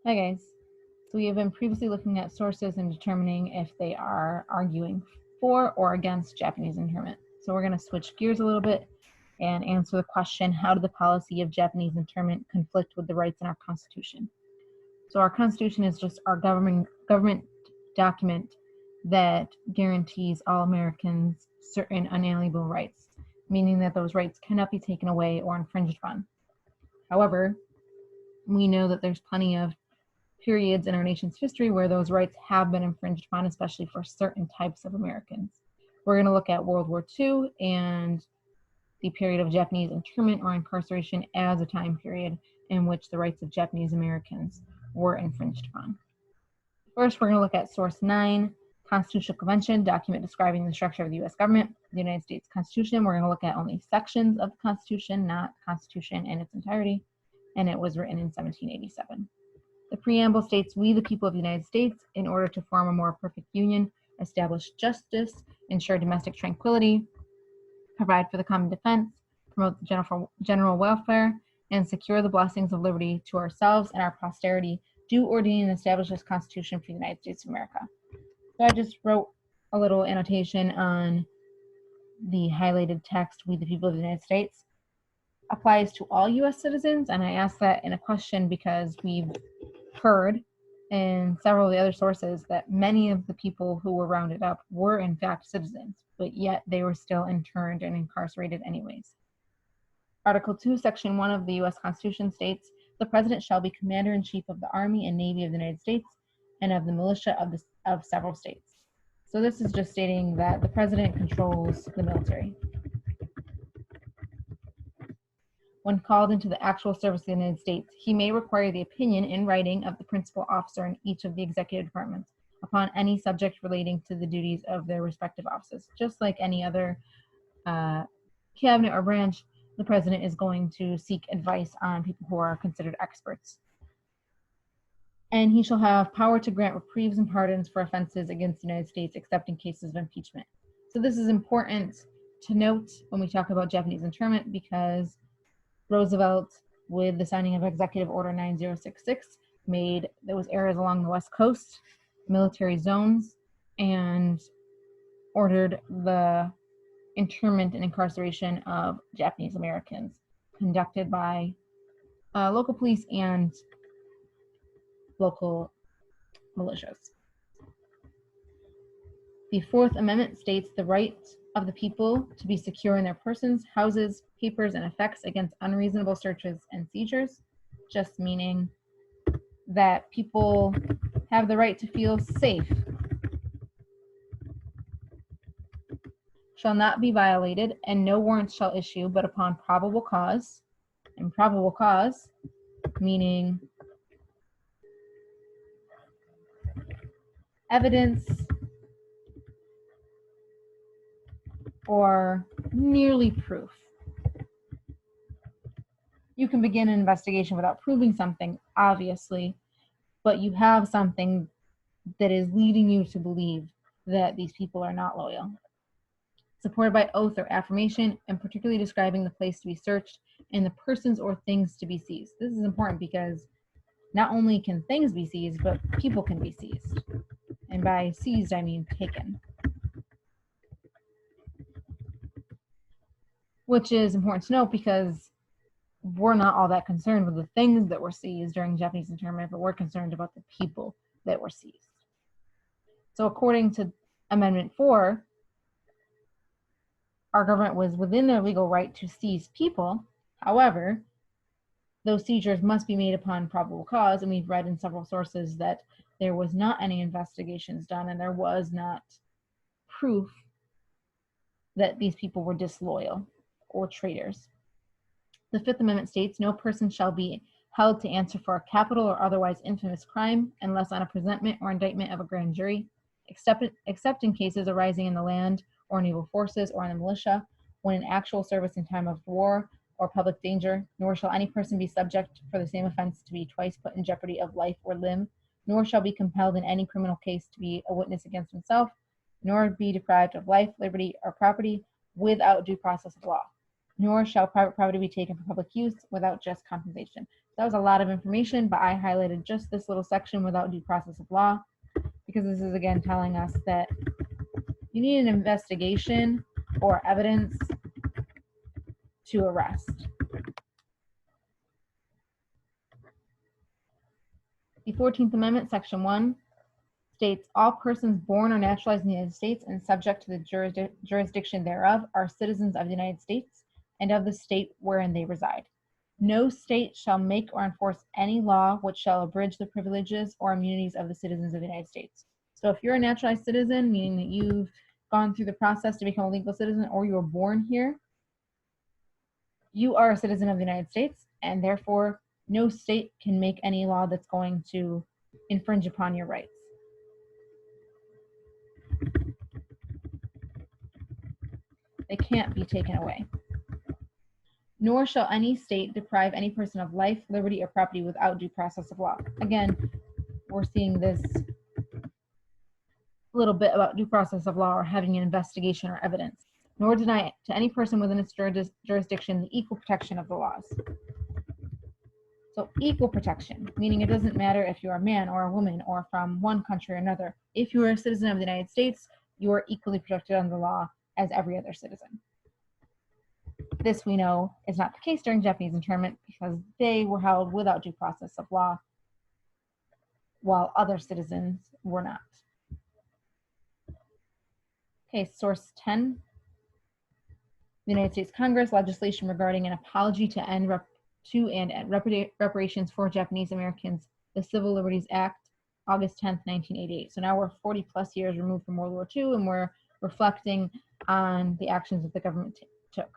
Hi guys. So we have been previously looking at sources and determining if they are arguing for or against Japanese internment. So we're going to switch gears a little bit and answer the question, how did the policy of Japanese internment conflict with the rights in our Constitution? So our Constitution is just our government document that guarantees all Americans certain unalienable rights, meaning that those rights cannot be taken away or infringed upon. However, we know that there's plenty of periods in our nation's history where those rights have been infringed upon, especially for certain types of Americans. We're going to look at World War II and the period of Japanese internment or incarceration as a time period in which the rights of Japanese Americans were infringed upon. First, we're going to look at Source 9, Constitutional Convention, document describing the structure of the U.S. government, the United States Constitution. We're going to look at only sections of the Constitution, not the Constitution in its entirety, and it was written in 1787. The preamble states, "We, the people of the United States, in order to form a more perfect union, establish justice, ensure domestic tranquility, provide for the common defense, promote the general welfare, and secure the blessings of liberty to ourselves and our posterity, do ordain and establish this Constitution for the United States of America." So I just wrote a little annotation on the highlighted text, "We, the people of the United States," applies to all U.S. citizens, and I asked that in a question because we've heard in several of the other sources that many of the people who were rounded up were in fact citizens, but yet they were still interned and incarcerated anyways. Article 2, Section 1 of the U.S. Constitution states, "The President shall be Commander-in-Chief of the Army and Navy of the United States and of the militia of several states." So this is just stating that the President controls the military. When called into the actual service of the United States, he may require the opinion in writing of the principal officer in each of the executive departments upon any subject relating to the duties of their respective offices. Just like any other cabinet or branch, the president is going to seek advice on people who are considered experts. And he shall have power to grant reprieves and pardons for offenses against the United States, except in cases of impeachment. So this is important to note when we talk about Japanese internment, because Roosevelt, with the signing of Executive Order 9066, made those areas along the West Coast military zones and ordered the internment and incarceration of Japanese Americans, conducted by local police and local militias. The Fourth Amendment states the right of the people to be secure in their persons, houses, papers, and effects against unreasonable searches and seizures, just meaning that people have the right to feel safe, shall not be violated, and no warrants shall issue but upon probable cause. And probable cause meaning evidence or nearly proof. You can begin an investigation without proving something, obviously, but you have something that is leading you to believe that these people are not loyal. Supported by oath or affirmation, and particularly describing the place to be searched and the persons or things to be seized. This is important because not only can things be seized, but people can be seized. And by seized, I mean taken. Which is important to note because we're not all that concerned with the things that were seized during Japanese internment, but we're concerned about the people that were seized. So according to Amendment 4, our government was within their legal right to seize people. However, those seizures must be made upon probable cause, and we've read in several sources that there was not any investigations done and there was not proof that these people were disloyal or traitors. The Fifth Amendment states, "No person shall be held to answer for a capital or otherwise infamous crime unless on a presentment or indictment of a grand jury, except in cases arising in the land or naval forces or in the militia, when in actual service in time of war or public danger, nor shall any person be subject for the same offense to be twice put in jeopardy of life or limb, nor shall be compelled in any criminal case to be a witness against himself, nor be deprived of life, liberty, or property without due process of law, nor shall private property be taken for public use without just compensation." That was a lot of information, but I highlighted just this little section without due process of law, because this is again telling us that you need an investigation or evidence to arrest. The 14th Amendment, Section 1, states all persons born or naturalized in the United States and subject to the jurisdiction thereof are citizens of the United States and of the state wherein they reside. No state shall make or enforce any law which shall abridge the privileges or immunities of the citizens of the United States. So if you're a naturalized citizen, meaning that you've gone through the process to become a legal citizen, or you were born here, you are a citizen of the United States, and therefore no state can make any law that's going to infringe upon your rights. They can't be taken away. Nor shall any state deprive any person of life, liberty, or property without due process of law. Again, we're seeing this little bit about due process of law or having an investigation or evidence. Nor deny to any person within its jurisdiction the equal protection of the laws. So equal protection, meaning it doesn't matter if you're a man or a woman or from one country or another. If you are a citizen of the United States, you are equally protected under the law as every other citizen. This we know is not the case during Japanese internment because they were held without due process of law while other citizens were not. Okay, source 10. The United States Congress legislation regarding an apology to end reparations for Japanese Americans, the Civil Liberties Act, August 10th, 1988. So now we're 40 plus years removed from World War II, and we're reflecting on the actions that the government took.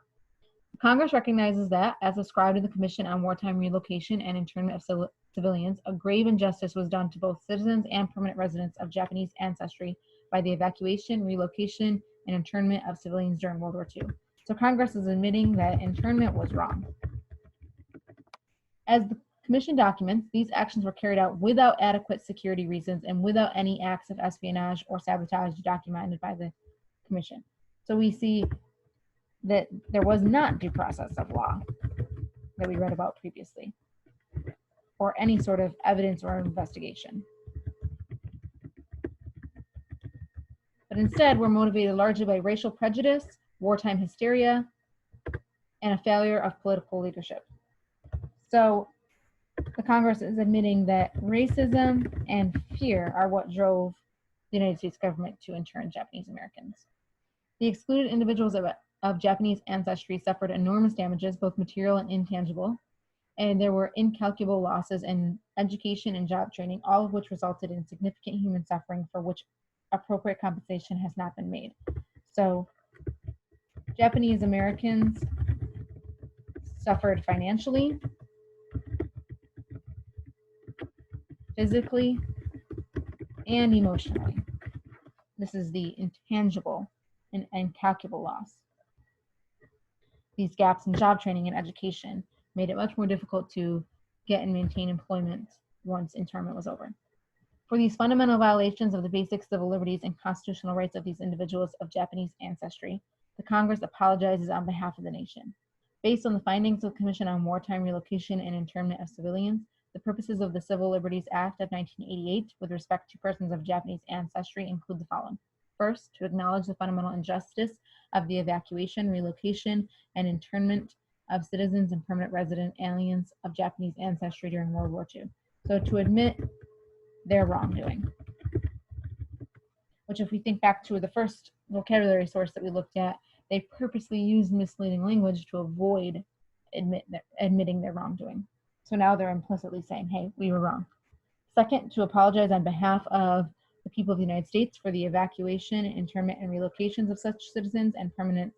Congress recognizes that, as described in the Commission on Wartime Relocation and Internment of Civilians, a grave injustice was done to both citizens and permanent residents of Japanese ancestry by the evacuation, relocation, and internment of civilians during World War II. So Congress is admitting that internment was wrong. As the Commission documents, these actions were carried out without adequate security reasons and without any acts of espionage or sabotage documented by the Commission. So we see that there was not due process of law that we read about previously, or any sort of evidence or investigation. But instead, we're motivated largely by racial prejudice, wartime hysteria, and a failure of political leadership. So the Congress is admitting that racism and fear are what drove the United States government to intern Japanese Americans. The excluded individuals of Japanese ancestry suffered enormous damages, both material and intangible, and there were incalculable losses in education and job training, all of which resulted in significant human suffering for which appropriate compensation has not been made. So Japanese Americans suffered financially, physically, and emotionally. This is the intangible and incalculable loss. These gaps in job training and education made it much more difficult to get and maintain employment once internment was over. For these fundamental violations of the basic civil liberties and constitutional rights of these individuals of Japanese ancestry, the Congress apologizes on behalf of the nation. Based on the findings of the Commission on Wartime Relocation and Internment of Civilians, the purposes of the Civil Liberties Act of 1988 with respect to persons of Japanese ancestry include the following. First, to acknowledge the fundamental injustice of the evacuation, relocation, and internment of citizens and permanent resident aliens of Japanese ancestry during World War II. So to admit their wrongdoing, which if we think back to the first vocabulary source that we looked at, they purposely used misleading language to avoid admitting their wrongdoing. So now they're implicitly saying, hey, we were wrong. Second, to apologize on behalf of the people of the United States for the evacuation, internment, and relocations of such citizens and permanent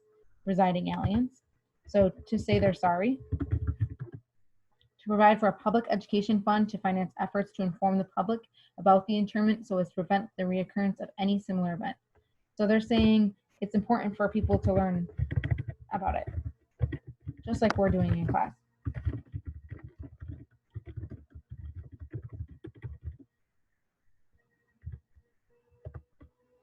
residing aliens. So to say they're sorry. To provide for a public education fund to finance efforts to inform the public about the internment so as to prevent the reoccurrence of any similar event. So they're saying it's important for people to learn about it, just like we're doing in class.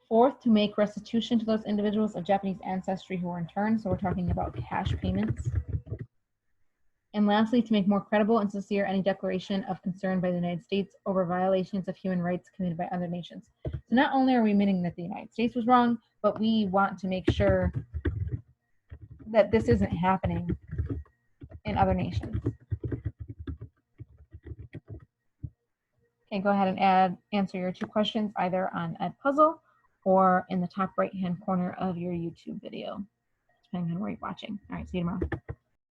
Fourth, to make restitution to those individuals of Japanese ancestry who were interned. So we're talking about cash payments. And lastly, to make more credible and sincere any declaration of concern by the United States over violations of human rights committed by other nations. So not only are we admitting that the United States was wrong, but we want to make sure that this isn't happening in other nations. Okay, go ahead and answer your 2 questions either on Edpuzzle or in the top right-hand corner of your YouTube video, depending on where you're watching. All right, see you tomorrow.